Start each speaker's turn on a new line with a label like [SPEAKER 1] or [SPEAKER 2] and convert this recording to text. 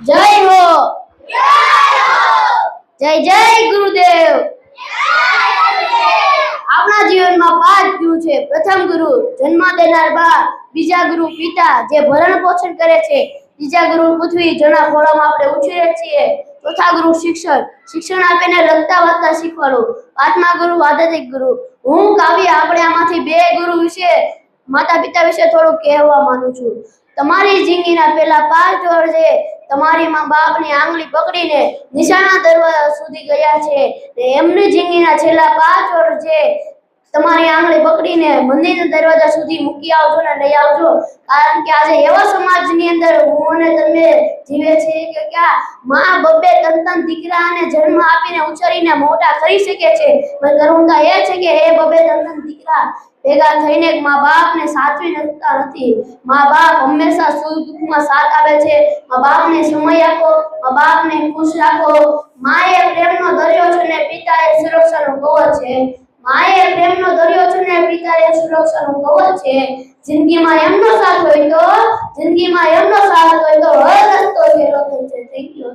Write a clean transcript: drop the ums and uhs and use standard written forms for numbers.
[SPEAKER 1] જય હો જય જય ગુરુદેવ। આપણા જીવનમાં 5 ગુરુ છે। પ્રથમ ગુરુ જન્મ દેનાર બા, બીજા ગુરુ પિતા જે ભરણ પોષણ કરે છે, ત્રીજા ગુરુ પૃથ્વી જેના ખોળામાં આપણે ઉછરે છીએ, ચોથા ગુરુ શિક્ષણ આપીને લખતા વાંચતા શીખવાડવું, પાંચમા ગુરુ આધ્યાત્મિક ગુરુ। હું કાવ્ય આપણે આમાંથી 2 ગુરુ વિશે માતા પિતા વિશે થોડું કહેવા માંગુ છું। તમારી જિંદગીના પહેલા 5 વર્ષે તમારી માં બાપની આંગળી પકડીને નિશાના દરવાજા સુધી ગયા છે, એમની જિંદગીના છેલ્લા 5 વર્ષ છે તમારી આંગળી પકડીને મંદિરના દરવાજા સુધી મૂકી આવજો ને લઈ આવજો। કારણ કે આજે એવા સમાજની અંદર હું અને તમે જીવે છે કે ક્યાં માં બબ્બે તન દીકરાને જન્મ આપીને ઉછેરીને મોટા કરી શકે છે, પણ કરુણતા એ છે કે એ બબ્બે તન દીકરા ભેગા થઈને માં બાપને સાચવી શકતા નથી। માં બાપ હંમેશા સુખ દુઃખમાં સાથ આપે છે। માં બાપને સમય આપો, માં બાપને ખુશ રાખો। માએ પ્રેમનો દરિયો છે ને પિતાએ સુરક્ષાનું કવચ છે। માએ પ્રેમનો દરિયો છે ને પિતાએ સુરક્ષાનું કવચ છે। જિંદગીમાં એમનો સાથ હોય તો હર રસ્તો સહેલો થઈ જાય। Thank you.